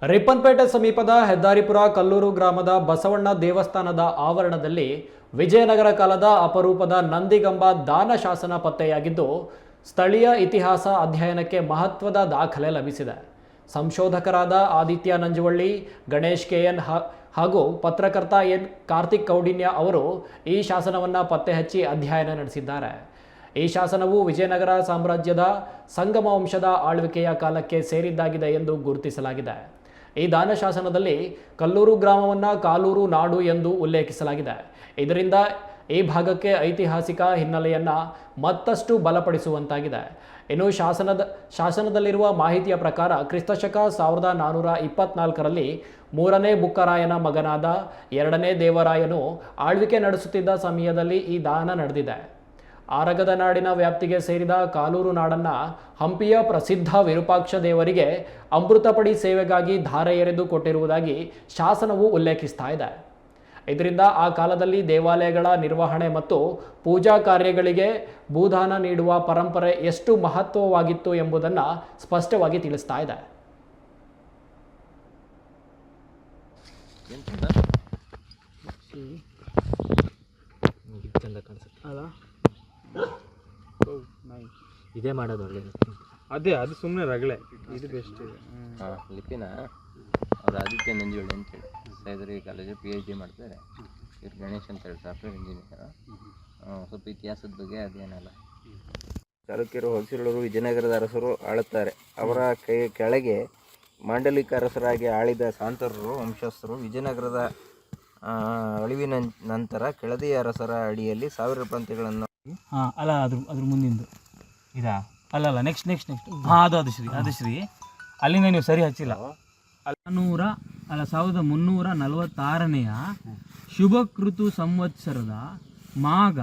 ರಿಪ್ಪನ್ಪೇಟೆ ಸಮೀಪದ ಹೆದ್ದಾರಿಪುರ ಕಲ್ಲೂರು ಗ್ರಾಮದ ಬಸವಣ್ಣ ದೇವಸ್ಥಾನದ ಆವರಣದಲ್ಲಿ ವಿಜಯನಗರ ಕಾಲದ ಅಪರೂಪದ ನಂದಿಗಂಬ ದಾನ ಶಾಸನ ಪತ್ತೆಯಾಗಿದ್ದು ಸ್ಥಳೀಯ ಇತಿಹಾಸ ಅಧ್ಯಯನಕ್ಕೆ ಮಹತ್ವದ ದಾಖಲೆ ಲಭಿಸಿದೆ. ಸಂಶೋಧಕರಾದ ಆದಿತ್ಯ ನಂಜುವಳ್ಳಿ, ಗಣೇಶ್ ಕೆಎನ್ ಹಾಗೂ ಪತ್ರಕರ್ತ ಎನ್ ಕಾರ್ತಿಕ್ ಕೌಂಡಿನ್ಯ ಅವರು ಈ ಶಾಸನವನ್ನು ಪತ್ತೆ ಹಚ್ಚಿ ಅಧ್ಯಯನ ನಡೆಸಿದ್ದಾರೆ. ಈ ಶಾಸನವು ವಿಜಯನಗರ ಸಾಮ್ರಾಜ್ಯದ ಸಂಗಮ ವಂಶದ ಆಳ್ವಿಕೆಯ ಕಾಲಕ್ಕೆ ಸೇರಿದ್ದಾಗಿದೆ ಎಂದು ಗುರುತಿಸಲಾಗಿದೆ. ಈ ದಾನ ಶಾಸನದಲ್ಲಿ ಕಲ್ಲೂರು ಗ್ರಾಮವನ್ನು ಕಾಲೂರು ನಾಡು ಎಂದು ಉಲ್ಲೇಖಿಸಲಾಗಿದೆ. ಇದರಿಂದ ಈ ಭಾಗಕ್ಕೆ ಐತಿಹಾಸಿಕ ಹಿನ್ನೆಲೆಯನ್ನು ಮತ್ತಷ್ಟು ಬಲಪಡಿಸುವಂತಾಗಿದೆ. ಇನ್ನು ಶಾಸನದಲ್ಲಿರುವ ಮಾಹಿತಿಯ ಪ್ರಕಾರ ಕ್ರಿಸ್ತಶಕ 1424ರಲ್ಲಿ 3ನೇ ಬುಕ್ಕರಾಯನ ಮಗನಾದ 2ನೇ ದೇವರಾಯನು ಆಳ್ವಿಕೆ ನಡೆಸುತ್ತಿದ್ದ ಸಮಯದಲ್ಲಿ ಈ ದಾನ ನಡೆದಿದೆ. ಆರಗದ ನಾಡಿನ ವ್ಯಾಪ್ತಿಗೆ ಸೇರಿದ ಕಾಲೂರು ನಾಡನ್ನು ಹಂಪಿಯ ಪ್ರಸಿದ್ಧ ವಿರೂಪಾಕ್ಷ ದೇವರಿಗೆ ಅಮೃತಪಡಿ ಸೇವೆಗಾಗಿ ಧಾರೆ ಎರೆದು ಕೊಟ್ಟಿರುವುದಾಗಿ ಶಾಸನವು ಉಲ್ಲೇಖಿಸ್ತಾ ಇದೆ. ಇದರಿಂದ ಆ ಕಾಲದಲ್ಲಿ ದೇವಾಲಯಗಳ ನಿರ್ವಹಣೆ ಮತ್ತು ಪೂಜಾ ಕಾರ್ಯಗಳಿಗೆ ಭೂದಾನ ನೀಡುವ ಪರಂಪರೆ ಎಷ್ಟು ಮಹತ್ವವಾಗಿತ್ತು ಎಂಬುದನ್ನು ಸ್ಪಷ್ಟವಾಗಿ ತಿಳಿಸ್ತಾ ಇದೆ. ಇದೇ ಮಾಡೋದು ಒಳ್ಳೇದು. ಅದೇ ಅದು ಸುಮ್ಮನೆ ರಗಳೆ, ಇದು ಬೆಸ್ಟ್. ಲಿಪಿನ ಅವ್ರು ಆದಿತ್ಯ ನಂಜುವಳ್ಳಿ ಅಂತೇಳಿ ಸೈದರಿ ಕಾಲೇಜು PhD ಮಾಡ್ತಾರೆ. ಇವ್ರು ಗಣೇಶ್ ಅಂತೇಳಿ ಸಾಫ್ಟ್ವೇರ್ ಇಂಜಿನಿಯರ್. ಸ್ವಲ್ಪ ಇತಿಹಾಸದ ಬಗ್ಗೆ ಅದೇನಲ್ಲ. ಚಾಲುಕ್ಯರು, ಹೊಯ್ಸಳರು, ವಿಜಯನಗರದ ಅರಸರು ಆಳುತ್ತಾರೆ. ಅವರ ಕೆಳಗೆ ಮಾಂಡಲಿಕ ಅರಸರಾಗಿ ಆಳಿದ ಸಾಂತರರು ವಂಶಸ್ಥರು ವಿಜಯನಗರದ ಅಳಿವಿನ ನಂತರ ಕೆಳದಿ ಅರಸರ ಅಡಿಯಲ್ಲಿ 1000 ಪ್ರಾಂತ್ಯಗಳನ್ನು ಅಲ್ಲ ಅದ್ರ ಮುಂದಿಂದು ಇದಾ ಅಲ್ಲ ನೆಕ್ಸ್ಟ್ ಅದು ಶ್ರೀ ಅಲ್ಲಿಂದ ನೀವು ಸರಿ ಹಚ್ಚಿಲ್ಲ. 1346ನೆಯ ಶುಭ ಋತು ಸಂವತ್ಸರದ ಮಾಘ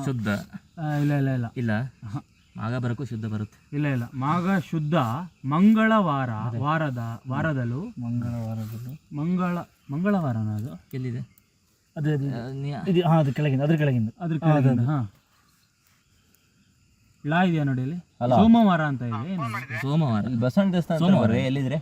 ಶುದ್ಧ ಇಲ್ಲ ಮಾಘ ಬರಕ್ಕೂ ಶುದ್ಧ ಬರುತ್ತೆ. ಇಲ್ಲ ಮಾಘ ಶುದ್ಧ ವಾರದಲ್ಲೂ ಮಂಗಳವಾರನ ಅದು ಎಲ್ಲಿದೆ? ಅದ್ರ ಕೆಳಗಿಂದ ಹಾಂ ಲಾ ಇದೆಯಾ ನೋಡಿ ಅಲ್ಲಿ. ಸೋಮವಾರ ಅಂತ ಇದೆ. ಸೋಮವಾರ ಬಸವಣ್ಣ ದೇವಸ್ಥಾನ ಎಲ್ಲಿದ್ರೆ